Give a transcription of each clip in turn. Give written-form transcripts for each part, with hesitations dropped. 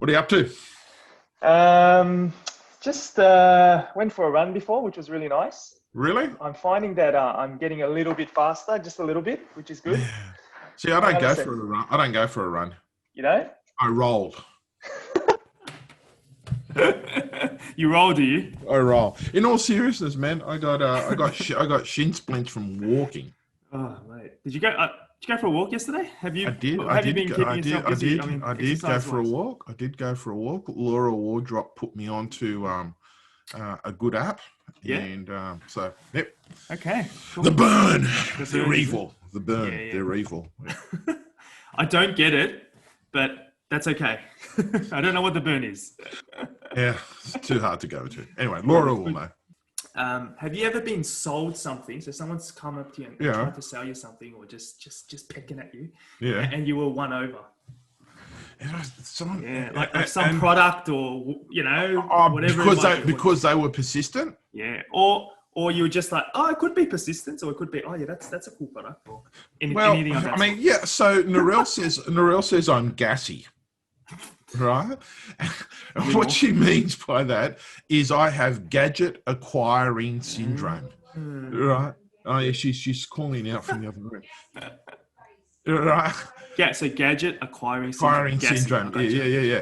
What are you up to? Just went for a run before, which was really nice. Really? I'm finding that I'm getting a little bit faster, just a little bit, which is good. Yeah. See, I don't go for a run. I don't go for a run. You know? I roll. You roll, do you? I roll. In all seriousness, man, I got shin splints from walking. Oh, mate. Did you go for a walk yesterday? I did go for a walk. I did go for a walk. Laura Wardrop put me onto a good app. Yeah. And so, yep. Okay. Cool. The burn. They're evil. The burn. Yeah. They're evil. Yeah. I don't get it, but that's okay. I don't know what the burn is. Yeah, it's too hard to go to. Anyway, Laura will know. Have you ever been sold something? So someone's come up to you and tried to sell you something, or just pecking at you, and you were won over. Like some product, or whatever. Because they were persistent. Yeah, or you were just like, oh, it could be persistence, or it could be, oh yeah, that's a cool product. Or anything of that sort. Yeah. So Narelle says I'm gassy. Right. What she means by that is I have gadget acquiring syndrome. Right. Oh yeah, she's calling out from the other room. Right. Yeah. So gadget acquiring syndrome. Yeah.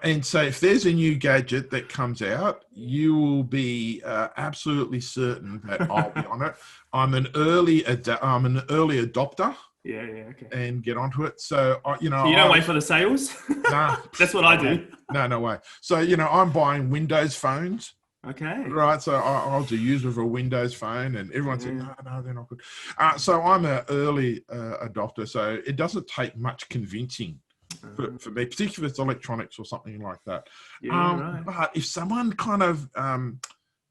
And so if there's a new gadget that comes out, you will be absolutely certain that I'll be on it. I'm an early adopter. Yeah, okay. And get onto it. So, you don't wait for the sales? Nah. That's what I do. No way. So, I'm buying Windows phones. Okay. Right. So I'll do use with a Windows phone, and everyone said, no, they're not good. So I'm an early adopter. So it doesn't take much convincing for me, particularly if it's electronics or something like that. Yeah, right. But if someone kind of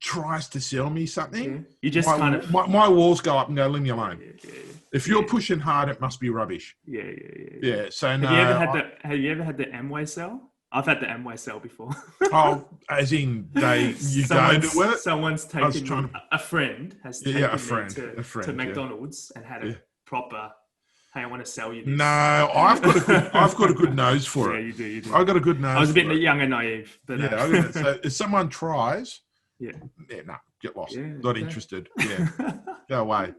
tries to sell me something, you just my walls go up and go, leave me alone. Yeah. If you're pushing hard, it must be rubbish. Yeah. So have you ever had the Amway sale? I've had the Amway sale before. Oh, as in go to it? Someone's taken a friend has taken a friend to McDonald's and had a proper. Hey, I want to sell you this. No, I've got a good nose for it. Yeah, you do. I've got a good nose. I was a bit young and naive, but so if someone tries, get lost. Yeah, Not interested. Yeah, go away.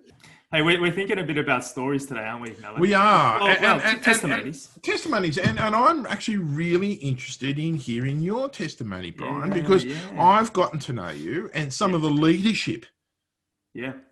Hey, we're thinking a bit about stories today, aren't we, Nello? We are. And testimonies. Testimonies. And I'm actually really interested in hearing your testimony, Brian, because I've gotten to know you, and some of the leadership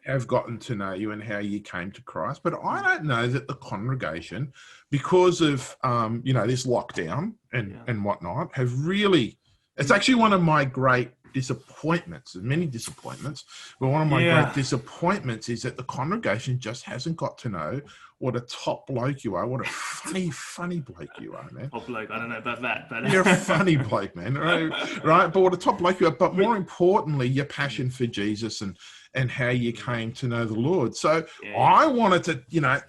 have gotten to know you and how you came to Christ. But I don't know that the congregation, because of, this lockdown and whatnot, have really... It's actually one of my great disappointments. There's many disappointments, but one of my great disappointments is that the congregation just hasn't got to know what a top bloke you are. What a funny bloke you are, man. Top bloke, I don't know about that, but you're a funny bloke, man. Right? But what a top bloke you are. But more importantly, your passion for Jesus and how you came to know the Lord. So I wanted to,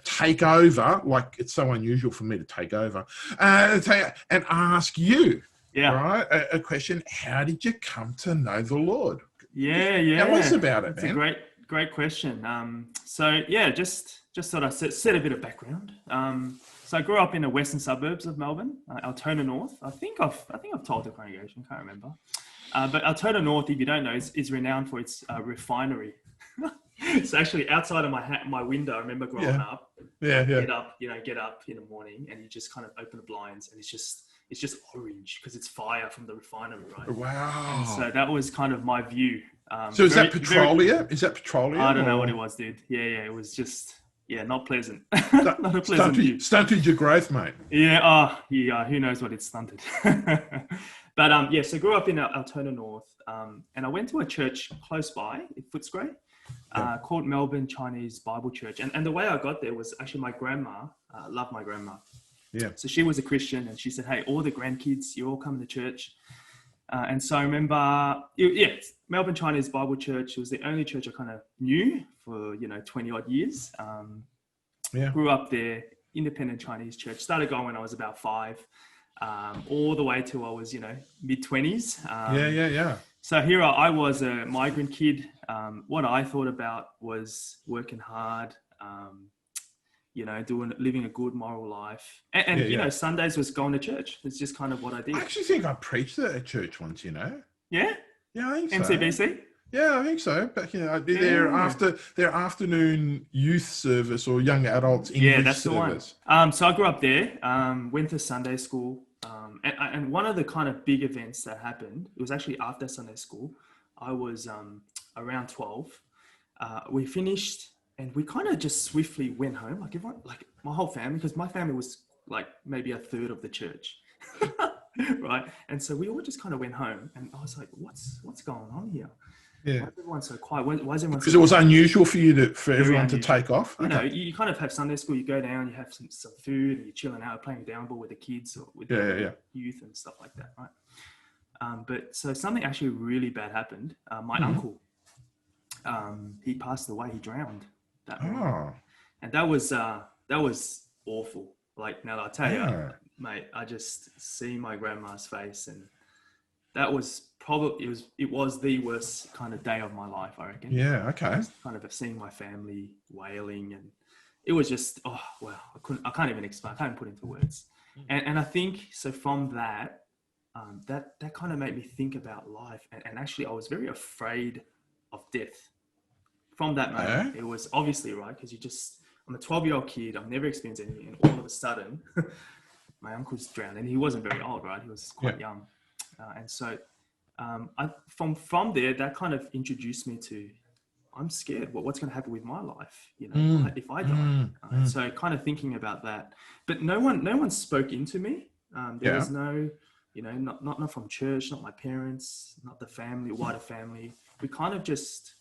take over. Like, it's so unusual for me to take over and ask you. Yeah. Right. A question. How did you come to know the Lord? Yeah. Tell us about it, man. It's a great question. Just sort of set a bit of background. So I grew up in the western suburbs of Melbourne, Altona North. I think I've told the congregation. Can't remember. But Altona North, if you don't know, is renowned for its refinery. So actually, outside of my window, I remember growing up. Yeah. Get up in the morning, and you just kind of open the blinds, and it's just orange because it's fire from the refinery, right? Wow. And so that was kind of my view. So is that petroleum? Is that petroleum? I don't know what it was, dude. Yeah. It was just, not pleasant. Not a pleasant view. Stunted your growth, mate. Yeah. Who knows what it's stunted. But so I grew up in Altona North, and I went to a church close by in Footscray called Melbourne Chinese Bible Church. And the way I got there was actually my grandma. Loved my grandma. Yeah. So she was a Christian, and she said, "Hey, all the grandkids, you all come to church." And so I remember, Melbourne Chinese Bible Church. It was the only church I kind of knew for 20 odd years. Grew up there, independent Chinese church. Started going when I was about 5, all the way till I was mid-20s. So here I was a migrant kid. What I thought about was working hard. living a good moral life. And Sundays was going to church. It's just kind of what I did. I actually think I preached at a church once, Yeah? Yeah, I think so. MCBC? Yeah, I think so. Back their afternoon youth service or young adults English service. The one. So I grew up there, went to Sunday school. And one of the kind of big events that happened, it was actually after Sunday school. I was around 12. We finished and we kind of just swiftly went home. Like everyone, like my whole family, because my family was like maybe a third of the church. Right. And so we all just kind of went home and I was like, what's going on here? Yeah. Why is everyone so quiet? Why is everyone Because it was unusual for everyone to take off. Okay. You kind of have Sunday school, you go down, you have some food, and you're chilling out, playing downball with the kids or with the youth and stuff like that, right? But so something actually really bad happened. My uncle, he passed away. He drowned that morning. And that was awful. Like, now I tell you, mate, I just see my grandma's face, and that was probably it was the worst kind of day of my life, I reckon. Yeah, okay. Just kind of seeing my family wailing, and it was just I can't even explain. I can't even put into words. And I think so from that, that kind of made me think about life, and actually I was very afraid of death. From that moment, it was obviously right because I'm a 12-year-old kid. I've never experienced anything, and all of a sudden, my uncle's drowned, and he wasn't very old, right? He was quite young, and so from there, that kind of introduced me to, I'm scared. What's going to happen with my life? If I die. So kind of thinking about that, but no one spoke into me. There was no, not from church, not my parents, not the family, wider family. We kind of just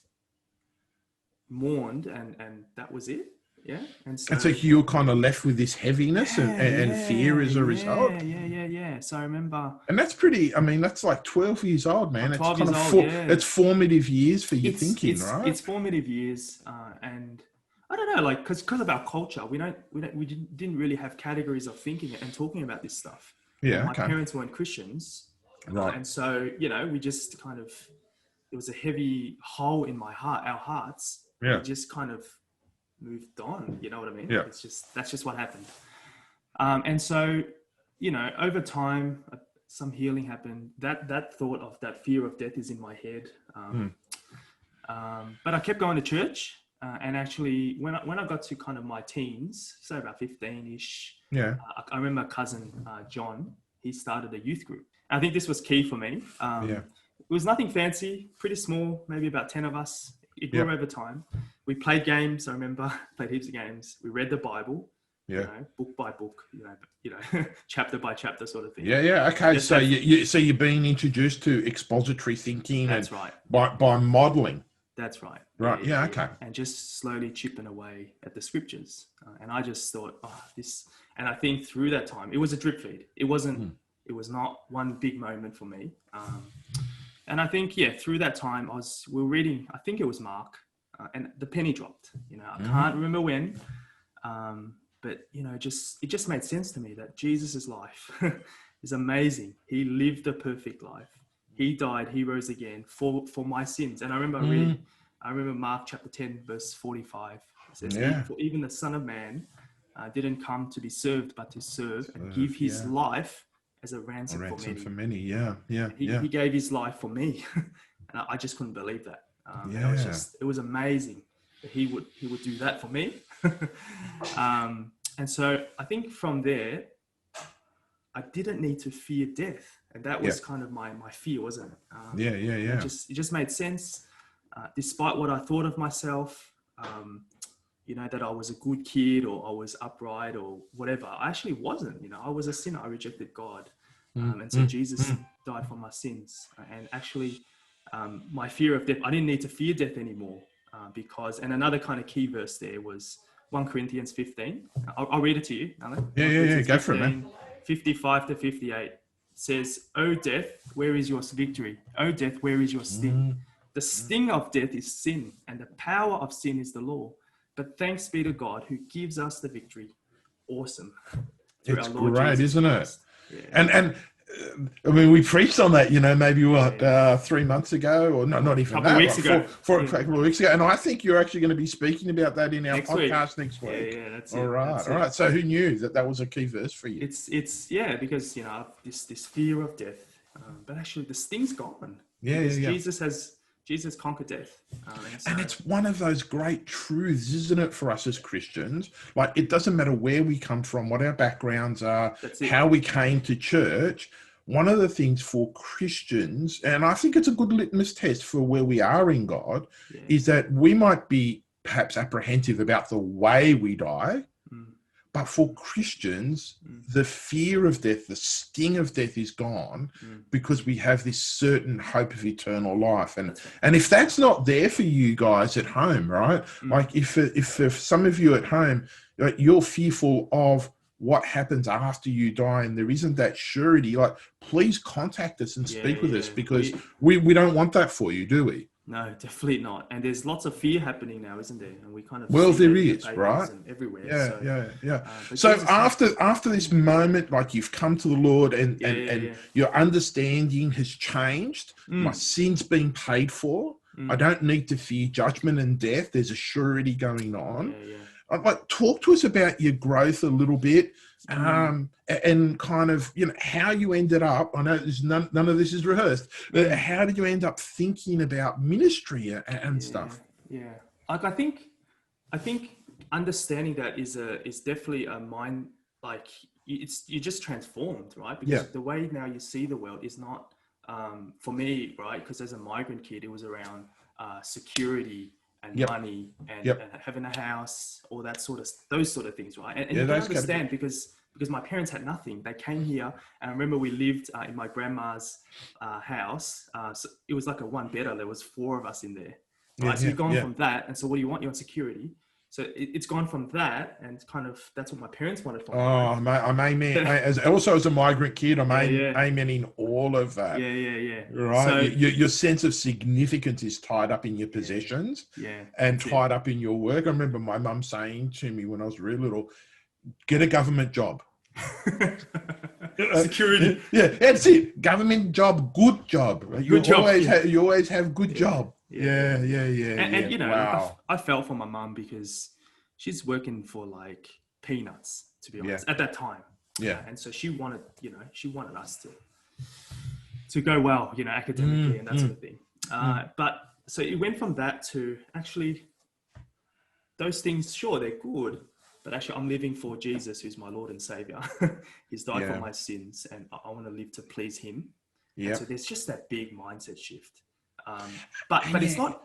mourned, and that was it. Yeah. And so you're kind of left with this heaviness and fear as a result. Yeah. So I remember. And that's that's like 12 years old, man. It's kind of it's formative years for your thinking, right? It's formative years. And I don't know, like, because of our culture, we didn't really have categories of thinking and talking about this stuff. Yeah. My parents weren't Christians. Right. And so, we just kind of, it was a heavy hole in our hearts. Yeah. We just kind of moved on, you know what I mean? Yeah. That's just what happened. And so, over time, some healing happened. That thought of that fear of death is in my head. But I kept going to church. And actually, when I got to kind of my teens, so about 15-ish, I remember my cousin, John, he started a youth group. I think this was key for me. It was nothing fancy, pretty small, maybe about 10 of us. It grew over time. We played games. I remember played heaps of games. We read the Bible, book by book, chapter by chapter sort of thing. Yeah. Okay. So you're being introduced to expository thinking. That's right. By modeling. That's right. Right. Yeah. Okay. And just slowly chipping away at the scriptures. And I just thought, this. And I think through that time, it was a drip feed. It wasn't. It was not one big moment for me. And I think, through that time, we were reading, I think it was Mark, and the penny dropped. I can't remember when, but, it just made sense to me that Jesus' life is amazing. He lived a perfect life. He died, he rose again for my sins. And I remember Mark chapter 10, verse 45. It says, for even the Son of Man didn't come to be served, but to serve and give his life as a ransom for many. He gave his life for me. And I just couldn't believe that. It was amazing that he would do that for me. And so I think from there, I didn't need to fear death. And that was kind of my fear, wasn't it? It just made sense. Despite what I thought of myself, that I was a good kid or I was upright or whatever. I actually wasn't, I was a sinner. I rejected God. And so Jesus died for my sins. And actually, my fear of death, I didn't need to fear death anymore because, and another kind of key verse there was 1 Corinthians 15. I'll read it to you, Alan. Yeah. Go for it, man. 55 to 58 says, "O death, where is your victory? O death, where is your sting? The sting of death is sin, and the power of sin is the law. But thanks be to God who gives us the victory." Awesome. It's great, isn't it? Yeah. I mean, we preached on that, maybe 3 months ago, or no, not even a couple weeks ago. A couple of weeks ago. And I think you're actually going to be speaking about that in our podcast next week. Yeah, that's all right. All right. So who knew that was a key verse for you? It's because this fear of death, but actually the sting's gone. Jesus conquered death. And it's one of those great truths, isn't it, for us as Christians? Like, it doesn't matter where we come from, what our backgrounds are, how we came to church. One of the things for Christians, and I think it's a good litmus test for where we are in God, is that we might be perhaps apprehensive about the way we die, but for Christians, the fear of death, the sting of death is gone because we have this certain hope of eternal life. And if that's not there for you guys at home, right? Like if for some of you at home, you're fearful of what happens after you die and there isn't that surety, like, please contact us and speak with us, because we don't want that for you, do we? No, definitely not. And there's lots of fear happening now, isn't there? And we kind of there is, right? Everywhere. So after this moment, like, you've come to the Lord and your understanding has changed. My sin's been paid for. I don't need to fear judgment and death. There's a surety going on. Like, talk to us about your growth a little bit, and kind of, how you ended up. I know there's none of this is rehearsed, but how did you end up thinking about ministry and stuff? Yeah, like I think understanding that is definitely a mind, like, you're just transformed, right? Because the way now you see the world is not, for me, right? Because as a migrant kid, it was around security and money and having a house, all that those sort of things, right? And you can understand because my parents had nothing. They came here, and I remember we lived in my grandma's house. So it was like a one bedder. There was 4 of us in there, right? So you've gone from that, and so what do you want? You want security. So it's gone from that, and kind of that's what my parents wanted from me. I'm amen. As a migrant kid, I'm amening all of that. Right. So, your sense of significance is tied up in your possessions, and tied up in your work. I remember my mum saying to me when I was really little, "Get a government job." Security. That's it. Government job, good job. You always have good job. And wow. I felt for my mum because she's working for like peanuts, to be honest, at that time. And so she wanted us to go well, academically and that sort of thing. But so it went from that to actually those things, sure, they're good, but actually I'm living for Jesus, who's my Lord and Savior. He's died for my sins, and I want to live to please him. So there's just that big mindset shift. But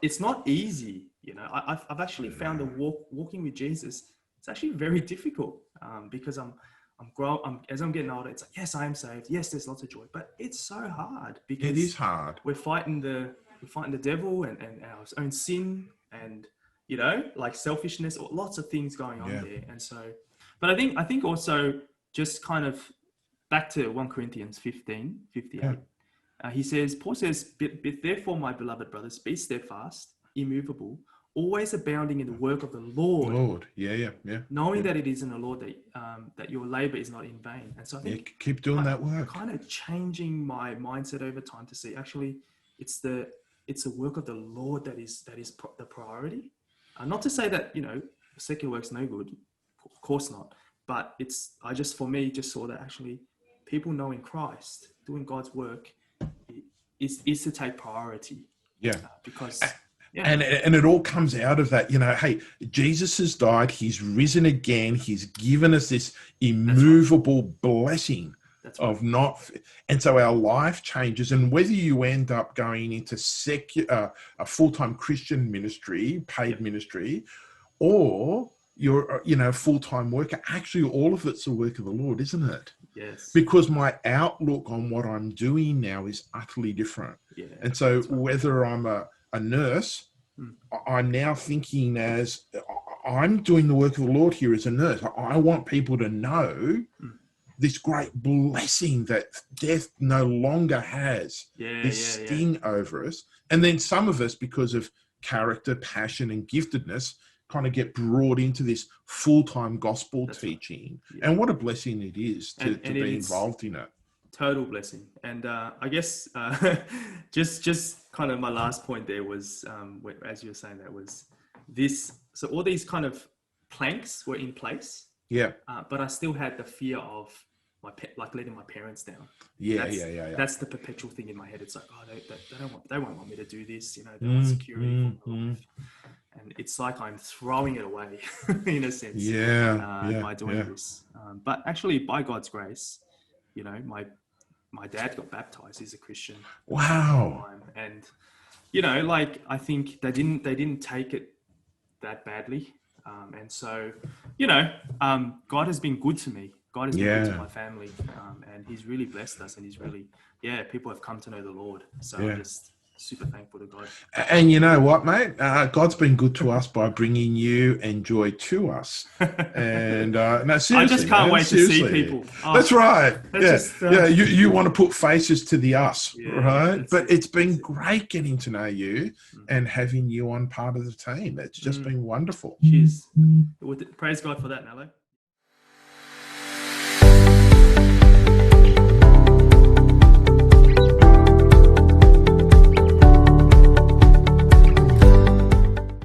it's not easy, I've actually found walking with Jesus, it's actually very difficult, because as I'm getting older, it's like, yes, I am saved, yes, there's lots of joy, but it's so hard because it is hard. We're fighting the devil and our own sin, and like selfishness, or lots of things going on there. And so, but I think also just kind of back to 1 Corinthians 15:58. Paul says, therefore, my beloved brothers, be steadfast, immovable, always abounding in the work of the Lord. Knowing that it is in the Lord that your labor is not in vain. And so I think keep doing that work. Kind of changing my mindset over time to see actually it's the work of the Lord that is the priority. Not to say that secular work's no good, of course not. But I just saw that actually people knowing Christ, doing God's work, is to take priority. Because and it all comes out of that, hey, Jesus has died, he's risen again, he's given us this immovable blessing of not, and so our life changes. And whether you end up going into a full-time Christian ministry, paid ministry, or you're full-time worker, actually all of it's the work of the Lord, isn't it? Yes. Because my outlook on what I'm doing now is utterly different. And so whether I'm a nurse, I'm now thinking as I'm doing the work of the Lord here as a nurse. I want people to know this great blessing that death no longer has this sting over us. And then some of us, because of character, passion, and giftedness, kind of get brought into this full-time gospel teaching. And what a blessing it is to be involved in it. Total blessing. And I guess just kind of my last point there was, as you were saying, that was this. So all these kind of planks were in place. Yeah. But I still had the fear of like letting my parents down. Yeah. That's the perpetual thing in my head. It's like, oh, they won't want me to do this. You know, they want security for my life. And it's like I'm throwing it away in a sense. By doing this. But actually, by God's grace, you know, my dad got baptized. He's a Christian. Wow. And you know, like I think they didn't take it that badly. And so, you know, God has been good to me. God has been good to my family, and He's really blessed us. And He's really, people have come to know the Lord. So I'm just super thankful to God. And you know what, mate? God's been good to us by bringing you and Joy to us. And no, seriously, I just can't wait to see people. Oh, that's right. Just, you want to put faces to the us, right? But it's been great getting to know you and having you on part of the team. It's just been wonderful. Cheers. Praise God for that, Nello.